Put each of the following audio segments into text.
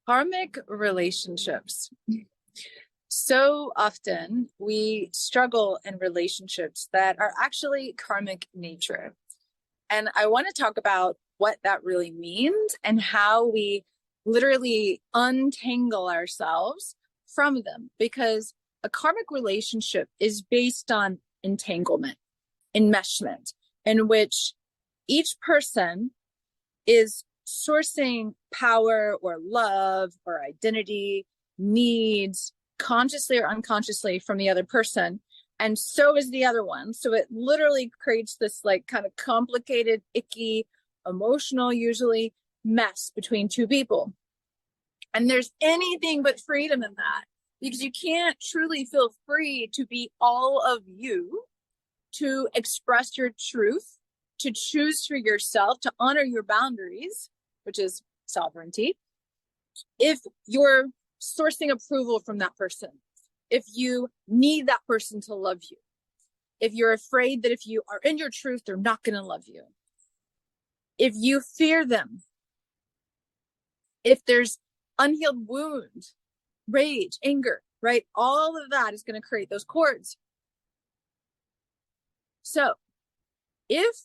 Karmic relationships. So often we struggle in relationships that are actually karmic in nature. And I want to talk about what that really means and how we literally untangle ourselves from them. Because a karmic relationship is based on entanglement, enmeshment, in which each person is sourcing power or love or identity, needs, consciously or unconsciously from the other person. And so is the other one. So it literally creates this like kind of complicated, icky, emotional, usually mess between two people. And there's anything but freedom in that, because you can't truly feel free to be all of you, to express your truth, to choose for yourself, to honor your boundaries, which is sovereignty, if you're sourcing approval from that person, if you need that person to love you, if you're afraid that if you are in your truth, they're not going to love you, if you fear them, if there's unhealed wound, rage, anger, right? All of that is going to create those cords. So if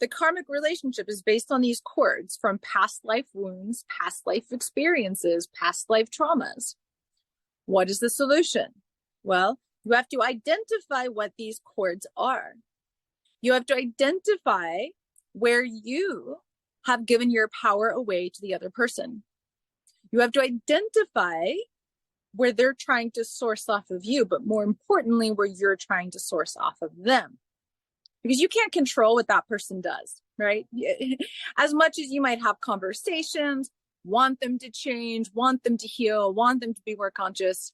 the karmic relationship is based on these cords from past life wounds, past life experiences, past life traumas, what is the solution? Well, you have to identify what these cords are. You have to identify where you have given your power away to the other person. You have to identify where they're trying to source off of you, but more importantly, where you're trying to source off of them. Because you can't control what that person does, right? As much as you might have conversations, want them to change, want them to heal, want them to be more conscious.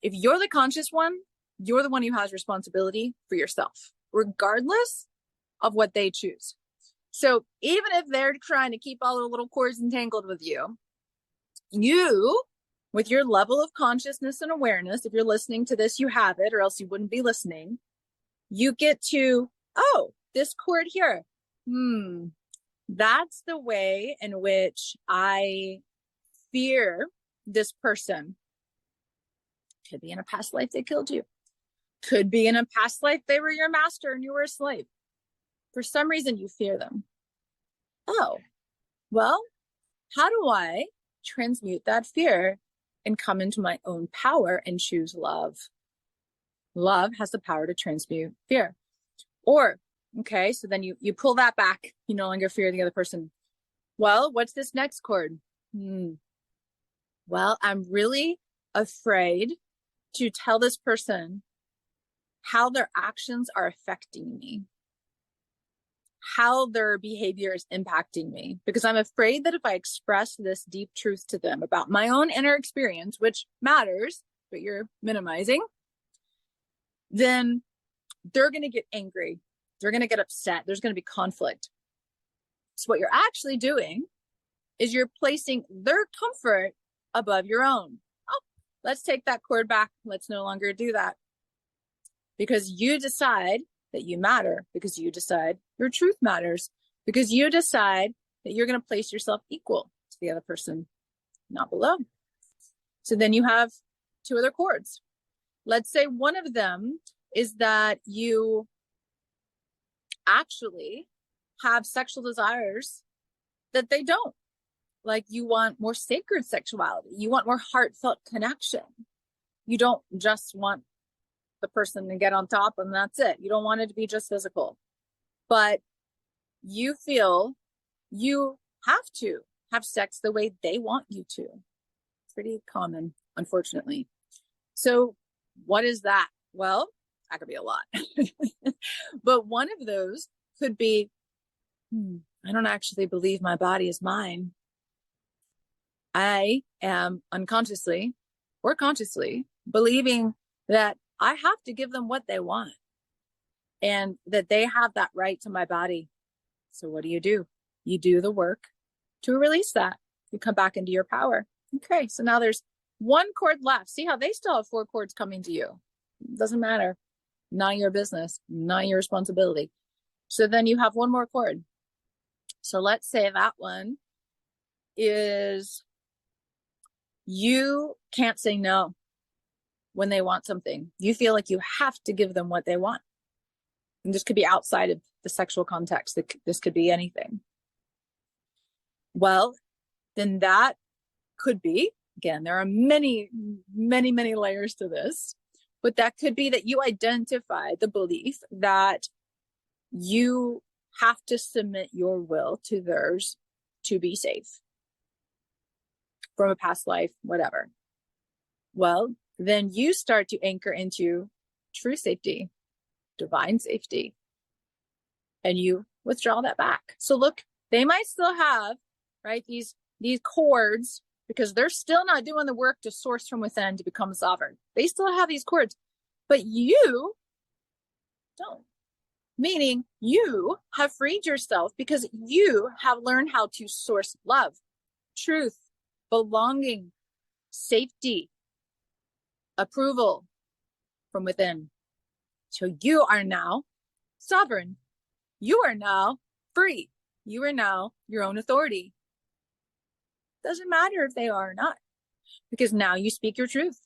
If you're the conscious one, you're the one who has responsibility for yourself, regardless of what they choose. So even if they're trying to keep all the little cords entangled with you, with your level of consciousness and awareness, if you're listening to this, you have it, or else you wouldn't be listening. You get to, oh, this cord here. That's the way in which I fear this person. Could be in a past life they killed you. Could be in a past life they were your master and you were a slave. For some reason, you fear them. Oh, well, how do I transmute that fear and come into my own power and choose love? Love has the power to transmute fear. Or, okay, so then you pull that back. You no longer fear the other person. Well, what's this next cord? Well, I'm really afraid to tell this person how their actions are affecting me, how their behavior is impacting me, because I'm afraid that if I express this deep truth to them about my own inner experience, which matters, but you're minimizing, then they're going to get angry. They're going to get upset. There's going to be conflict. So what you're actually doing is you're placing their comfort above your own. Oh, let's take that cord back. Let's no longer do that. Because you decide that you matter, because you decide your truth matters, because you decide that you're going to place yourself equal to the other person, not below. So then you have two other cords. Let's say one of them is that you actually have sexual desires that they don't. Like you want more sacred sexuality. You want more heartfelt connection. You don't just want the person to get on top and that's it. You don't want it to be just physical. But you feel you have to have sex the way they want you to. Pretty common, unfortunately. So what is that? Well, that could be a lot. But one of those could be, I don't actually believe my body is mine. I am unconsciously or consciously believing that I have to give them what they want and that they have that right to my body. So what do? You do the work to release that. You come back into your power. Okay, so now there's one cord left. See how they still have 4 cords coming to you. It doesn't matter. Not your business, not your responsibility. So then you have one more cord. So let's say that one is You can't say no when they want something. You feel like you have to give them what they want. And this could be outside of the sexual context. This could be anything. Well, then that could be, again, there are many, many, many layers to this, but that could be that you identify the belief that you have to submit your will to theirs to be safe from a past life, whatever. Well, then you start to anchor into true safety, divine safety, and you withdraw that back. So look, they might still have, right, these cords, because they're still not doing the work to source from within to become sovereign. They still have these cords, but you don't. Meaning you have freed yourself because you have learned how to source love, truth, belonging, safety, approval from within. So you are now sovereign. You are now free. You are now your own authority. Doesn't matter if they are or not, because now you speak your truth,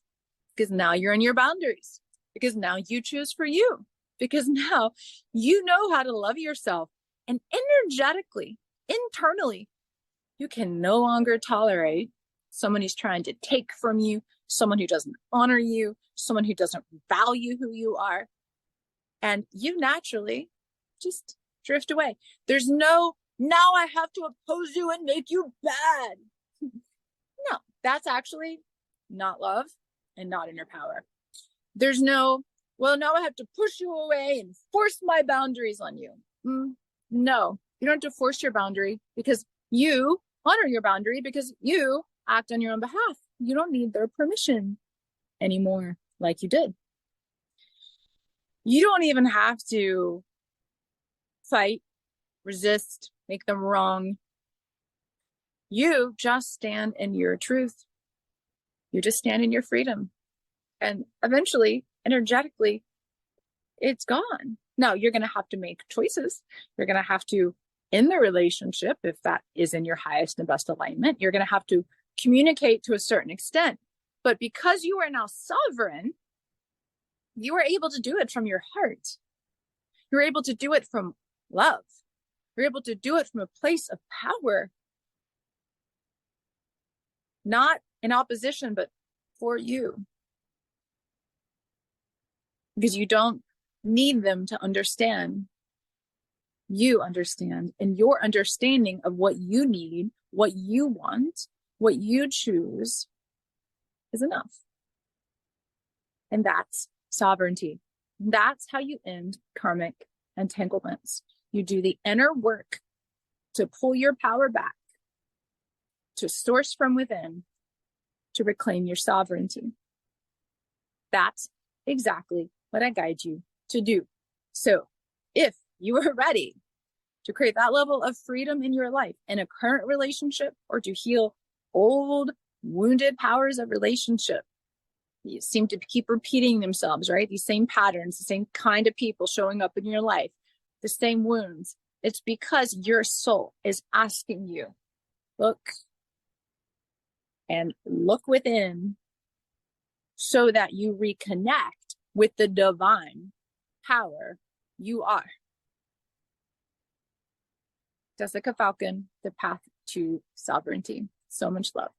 because now you're in your boundaries, because now you choose for you, because now you know how to love yourself. And energetically, internally, you can no longer tolerate someone who's trying to take from you, someone who doesn't honor you, someone who doesn't value who you are. And you naturally just drift away. There's no, now I have to oppose you and make you bad. No, that's actually not love and not in your power. There's no, well, now I have to push you away and force my boundaries on you. No, you don't have to force your boundary, because you honor your boundary, because you act on your own behalf. You don't need their permission anymore like you did. You don't even have to fight, resist, make them wrong. You just stand in your truth. You just stand in your freedom. And eventually, energetically, it's gone. Now, you're going to have to make choices. You're going to have to, in the relationship, if that is in your highest and best alignment, you're going to have to communicate to a certain extent. But because you are now sovereign, you are able to do it from your heart. You're able to do it from love. You're able to do it from a place of power. Not in opposition, but for you. Because you don't need them to understand. You understand. And your understanding of what you need, what you want, what you choose is enough. And that's sovereignty. That's how you end karmic entanglements. You do the inner work to pull your power back, to source from within, to reclaim your sovereignty. That's exactly what I guide you to do. So if you are ready to create that level of freedom in your life, in a current relationship, or to heal old wounded powers of relationship, you seem to keep repeating themselves, right? These same patterns, the same kind of people showing up in your life, the same wounds. It's because your soul is asking you, look within, so that you reconnect with the divine power you are. Jessica Falcon, The Path to Sovereignty. So much love.